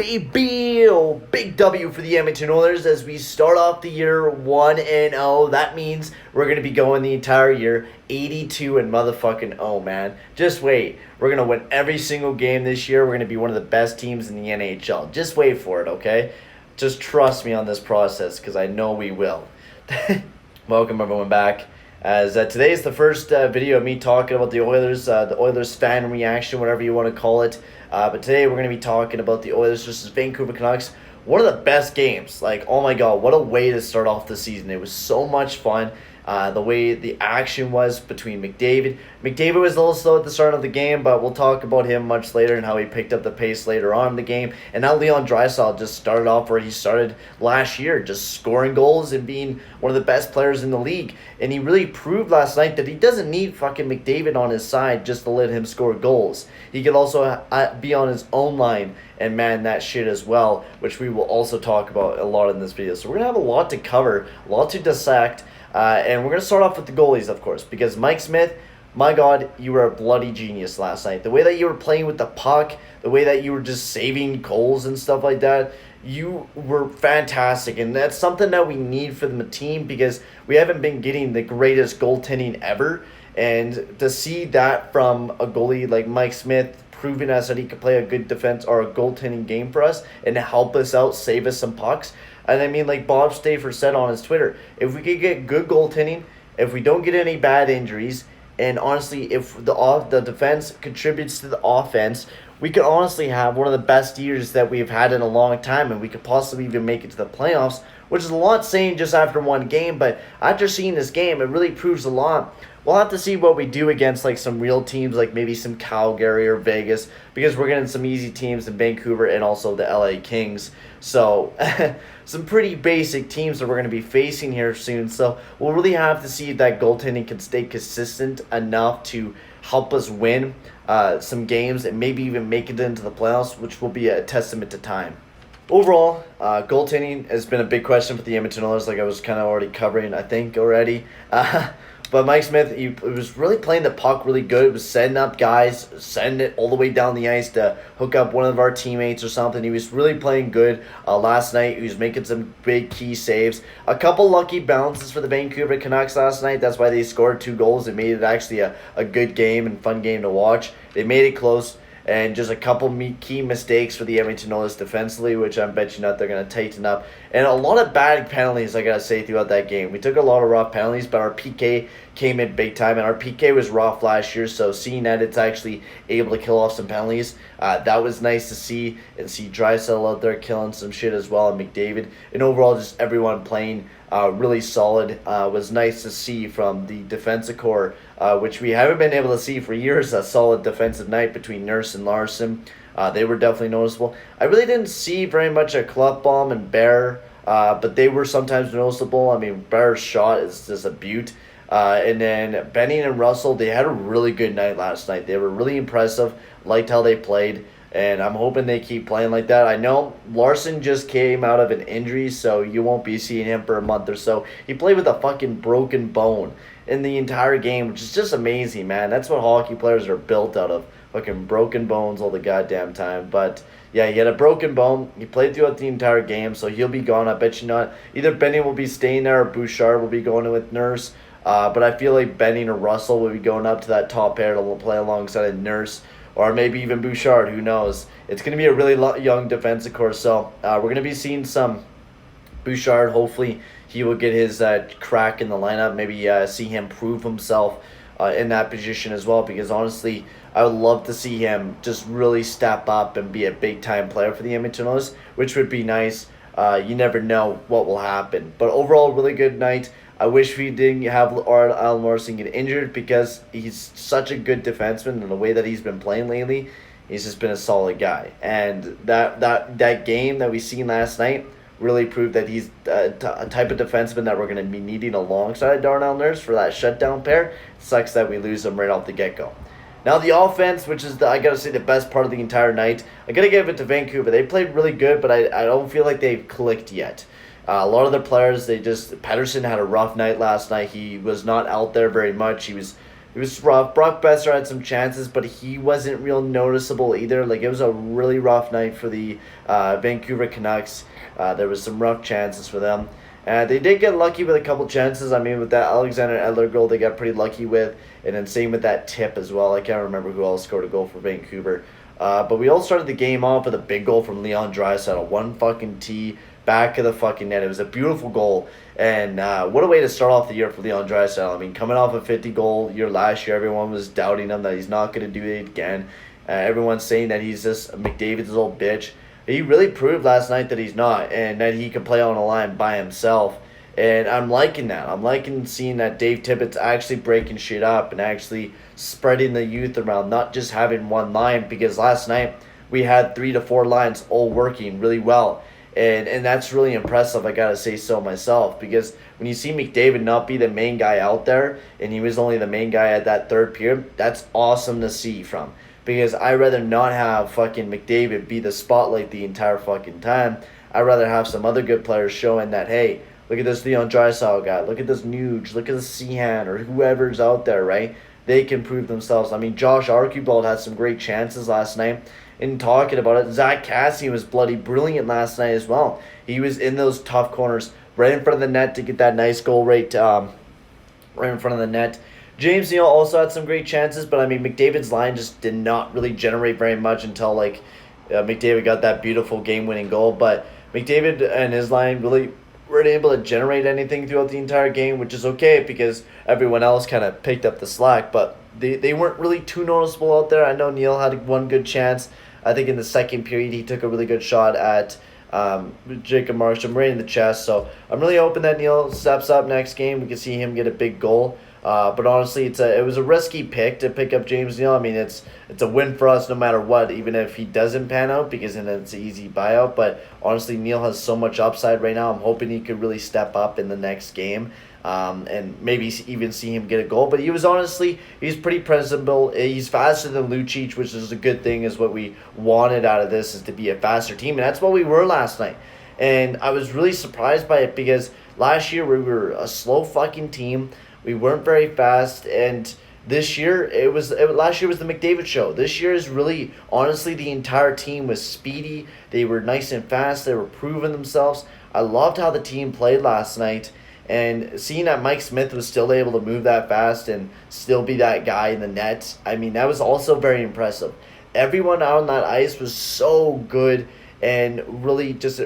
baby! Oh, big W for the Edmonton Oilers as we start off the year 1-0. That means we're going to be going the entire year 82 and motherfucking oh, man. Just wait. We're going to win every single game this year. We're going to be one of the best teams in the NHL. Just wait for it, okay? Just trust me on this process because I know we will. Welcome everyone back. As today is the first video of me talking about the Oilers fan reaction, whatever you want to call it. But today we're going to be talking about the Oilers versus Vancouver Canucks. One of the best games. Like, oh my god, what a way to start off the season. It was so much fun. The way the action was between McDavid. McDavid was a little slow at the start of the game, but we'll talk about him much later and how he picked up the pace later on in the game. And now Leon Draisaitl just started off where he started last year, just scoring goals and being one of the best players in the league. And he really proved last night that he doesn't need fucking McDavid on his side just to let him score goals. He could also be on his own line and man that shit as well, which we will also talk about a lot in this video. So we're going to have a lot to cover, a lot to dissect. And we're going to start off with the goalies, of course, because Mike Smith, my God, you were a bloody genius last night. The way that you were playing with the puck, the way that you were just saving goals and stuff like that, you were fantastic. And that's something that we need for the team because we haven't been getting the greatest goaltending ever. And to see that from a goalie like Mike Smith, proving us that he could play a good defense or a goaltending game for us and help us out, save us some pucks. And I mean, like Bob Stafford said on his Twitter, if we could get good goaltending, if we don't get any bad injuries, and honestly, if the defense contributes to the offense, we could honestly have one of the best years that we've had in a long time, and we could possibly even make it to the playoffs, which is a lot saying just after one game, but after seeing this game, it really proves a lot. We'll have to see what we do against like some real teams, like maybe some Calgary or Vegas, because we're getting some easy teams in Vancouver and also the LA Kings. So some pretty basic teams that we're going to be facing here soon. So we'll really have to see if that goaltending can stay consistent enough to help us win some games and maybe even make it into the playoffs, which will be a testament to time. Overall, goaltending has been a big question for the Edmonton Oilers, like I was kind of already covering, I think, already. But Mike Smith, he was really playing the puck really good. He was setting up guys, sending it all the way down the ice to hook up one of our teammates or something. He was really playing good last night. He was making some big key saves. A couple lucky bounces for the Vancouver Canucks last night. That's why they scored 2 goals. It made it actually a good game and fun game to watch. They made it close. And just a couple key mistakes for the Edmonton Oilers defensively, which I bet you not they're going to tighten up. And a lot of bad penalties, I got to say, throughout that game. We took a lot of rough penalties, but our PK came in big time. And our PK was rough last year, so seeing that it's actually able to kill off some penalties, that was nice to see. And see Draisaitl out there killing some shit as well, and McDavid. And overall, just everyone playing really solid. Was nice to see from the defensive core, which we haven't been able to see for years. A solid defensive night between Nurse and Larson. They were definitely noticeable. I really didn't see very much of Klefbom and Bear, but they were sometimes noticeable. I mean, Bear's shot is just a beaut. And then Benning and Russell, they had a really good night last night. They were really impressive. Liked how they played. And I'm hoping they keep playing like that. I know Larson just came out of an injury, so you won't be seeing him for a month or so. He played with a fucking broken bone in the entire game, which is just amazing, man. That's what hockey players are built out of. Fucking broken bones all the goddamn time. But, yeah, he had a broken bone. He played throughout the entire game, so he'll be gone. I bet you not. Either Benning will be staying there or Bouchard will be going with Nurse. But I feel like Benning or Russell will be going up to that top pair to play alongside a Nurse. Or maybe even Bouchard, who knows. It's going to be a really young defensive core. So we're going to be seeing some Bouchard. Hopefully he will get his crack in the lineup. Maybe see him prove himself in that position as well. Because honestly, I would love to see him just really step up and be a big-time player for the Edmonton Oilers, which would be nice. You never know what will happen. But overall, really good night. I wish we didn't have Al Morrison get injured because he's such a good defenseman, and the way that he's been playing lately, he's just been a solid guy. And that game that we seen last night really proved that he's a type of defenseman that we're going to be needing alongside Darnell Nurse for that shutdown pair. It sucks that we lose him right off the get-go. Now the offense, which is, I got to say, the best part of the entire night, I got to give it to Vancouver. They played really good, but I don't feel like they've clicked yet. A lot of their players, Pedersen had a rough night last night. He was not out there very much. He was It was rough. Brock Besser had some chances, but he wasn't real noticeable either. Like, it was a really rough night for the Vancouver Canucks. There was some rough chances for them. They did get lucky with a couple chances. I mean, with that Alexander Edler goal, they got pretty lucky with. And then same with that tip as well. I can't remember who else scored a goal for Vancouver. But we all started the game off with a big goal from Leon Draisaitl. One fucking tee, back of the fucking net. It was a beautiful goal. And what a way to start off the year for Leon Draisaitl. I mean, coming off a 50-goal year last year, everyone was doubting him that he's not going to do it again. Everyone's saying that he's just McDavid's old bitch. He really proved last night that he's not, and that he can play on a line by himself. And I'm liking that. I'm liking seeing that Dave Tippett's actually breaking shit up and actually spreading the youth around, not just having one line, because last night we had 3 to 4 lines all working really well. And that's really impressive, I gotta say so myself, because when you see McDavid not be the main guy out there, and he was only the main guy at that third period, that's awesome to see from. Because I'd rather not have fucking McDavid be the spotlight the entire fucking time. I'd rather have some other good players showing that, hey, look at this Leon Draisaitl guy, look at this Nuge, look at this Seahan, or whoever's out there, right? They can prove themselves. I mean, Josh Archibald had some great chances last night. In talking about it, Zach Cassian was bloody brilliant last night as well. He was in those tough corners, right in front of the net to get that nice goal right in front of the net. James Neal also had some great chances, but I mean, McDavid's line just did not really generate very much until McDavid got that beautiful game-winning goal. But McDavid and his line really weren't able to generate anything throughout the entire game, which is okay because everyone else kind of picked up the slack. But they weren't really too noticeable out there. I know Neal had one good chance. I think in the second period he took a really good shot at Jacob Markstrom right in the chest. So I'm really hoping that Neal steps up next game. We can see him get a big goal. But honestly, it was a risky pick to pick up James Neal. I mean, it's a win for us no matter what, even if he doesn't pan out, because then it's an easy buyout. But honestly, Neal has so much upside right now. I'm hoping he could really step up in the next game, and maybe even see him get a goal. But he's pretty presentable. He's faster than Lucic, which is a good thing, is what we wanted out of this, is to be a faster team. And that's what we were last night. And I was really surprised by it, because last year we were a slow fucking team. We weren't very fast, and this year last year was the McDavid show. This year is really, honestly, the entire team was speedy. They were nice and fast. They were proving themselves. I loved how the team played last night, and seeing that Mike Smith was still able to move that fast and still be that guy in the net, I mean, that was also very impressive. Everyone out on that ice was so good and really just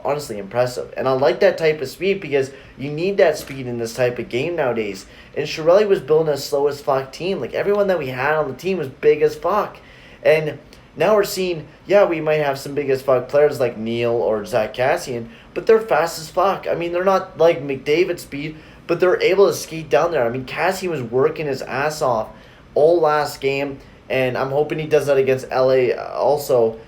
honestly impressive. And I like that type of speed, because you need that speed in this type of game nowadays. And Chiarelli was building a slow as fuck team. Like, everyone that we had on the team was big as fuck. And now we're seeing, we might have some big as fuck players like Neal or Zach Cassian, but they're fast as fuck. I mean, they're not like McDavid speed, but they're able to skate down there. I mean, Cassian was working his ass off all last game, and I'm hoping he does that against LA also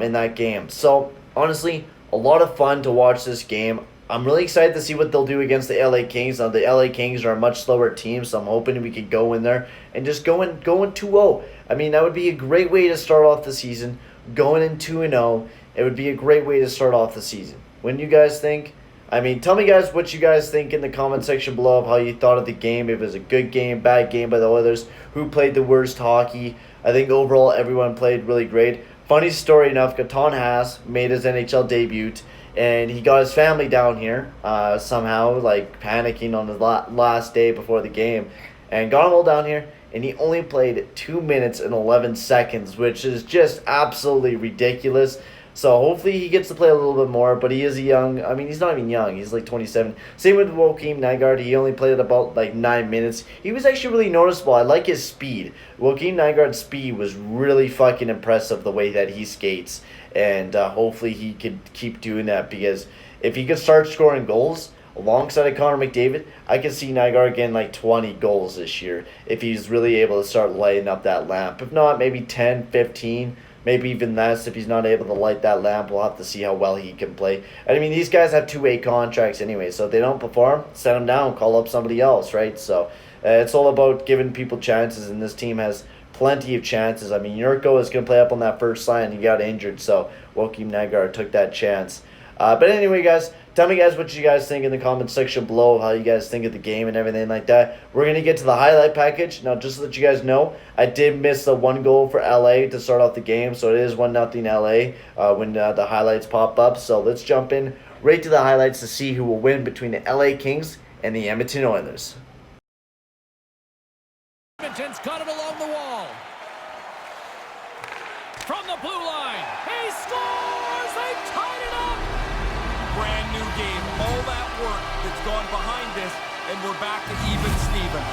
in that game. So, honestly, a lot of fun to watch this game. I'm really excited to see what they'll do against the LA Kings. Now, the LA Kings are a much slower team, so I'm hoping we could go in there and just go in 2-0. I mean, that would be a great way to start off the season. Going in 2-0, it would be a great way to start off the season. What do you guys think? I mean, tell me, guys, what you guys think in the comment section below of how you thought of the game. If it was a good game, bad game by the Oilers, who played the worst hockey. I think overall everyone played really great. Funny story enough, Gaetan Haas made his NHL debut, and he got his family down here somehow, like panicking on the last day before the game, and got them all down here, and he only played 2 minutes and 11 seconds, which is just absolutely ridiculous. So hopefully he gets to play a little bit more, but he is he's not even young. He's like 27. Same with Joakim Nygard. He only played about 9 minutes. He was actually really noticeable. I like his speed. Joakim Nygard's speed was really fucking impressive, the way that he skates. And hopefully he could keep doing that, because if he could start scoring goals alongside of Connor McDavid, I could see Nygard getting 20 goals this year if he's really able to start lighting up that lamp. If not, maybe 10, 15. Maybe even less if he's not able to light that lamp. We'll have to see how well he can play. And I mean, these guys have 2-way contracts anyway, so if they don't perform, send them down, call up somebody else, right? So it's all about giving people chances, and this team has plenty of chances. I mean, Yurko is going to play up on that first line. He got injured, so Joakim Nygard took that chance. But anyway, guys, tell me, guys, what you guys think in the comment section below, how you guys think of the game and everything like that. We're going to get to the highlight package. Now, just to let you guys know, I did miss the one goal for LA to start off the game, so it is 1-0 LA when the highlights pop up. So let's jump in right to the highlights to see who will win between the LA Kings and the Edmonton Oilers. Edmonton's got it along the wall. From the blue line, he scores! They tied it up! Brand new game. All that work that's gone behind this, and we're back to even Steven.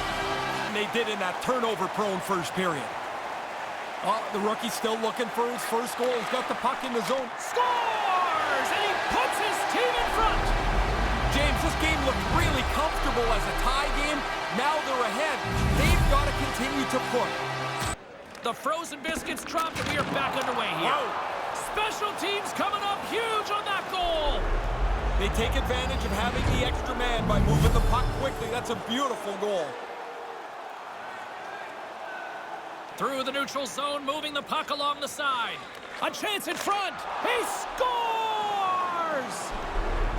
And they did in that turnover-prone first period. Oh, the rookie's still looking for his first goal. He's got the puck in the zone. Scores! And he puts his team in front! James, this game looked really comfortable as a tie game. Now they're ahead. They've got to continue to push. The frozen biscuits dropped, and we are back underway here. Whoa. Special teams coming up huge on that goal. They take advantage of having the extra man by moving the puck quickly. That's a beautiful goal. Through the neutral zone, moving the puck along the side. A chance in front. He scores!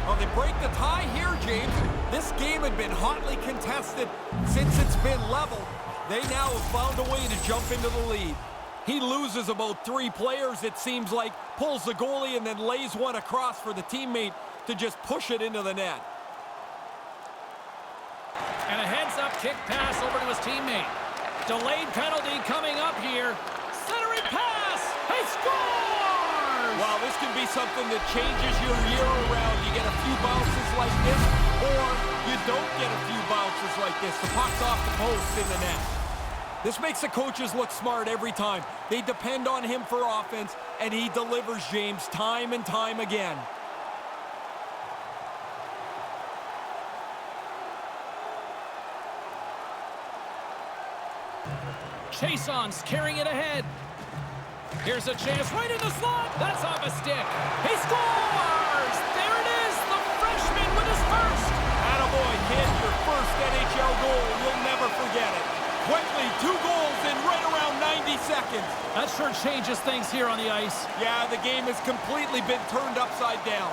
Well, they break the tie here, James. This game had been hotly contested since it's been level. They now have found a way to jump into the lead. He loses about 3 players, it seems like, pulls the goalie and then lays one across for the teammate to just push it into the net. And a heads-up kick pass over to his teammate. Delayed penalty coming up here. Centering pass. He scores! Wow, this can be something that changes your year around. You get a few bounces like this, or you don't get a few bounces like this. The puck's off the post in the net. This makes the coaches look smart every time. They depend on him for offense, and he delivers, James, time and time again. Chason's carrying it ahead. Here's a chance right in the slot. That's off a stick. He scores! There it is, the freshman with his first. Attaboy, kid, your first NHL goal. You'll never forget it. Quickly, 2 goals in right around 90 seconds. That sure changes things here on the ice. Yeah, the game has completely been turned upside down.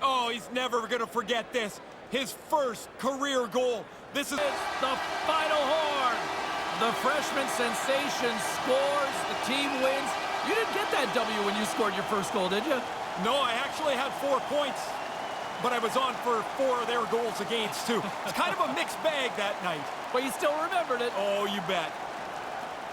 Oh, he's never going to forget this. His first career goal. This is the final horn. The freshman sensation scores. The team wins. You didn't get that W when you scored your first goal, did you? No, I actually had 4 points, but I was on for 4 of their goals against, too. It's kind of a mixed bag that night. But you still remembered it. Oh, you bet.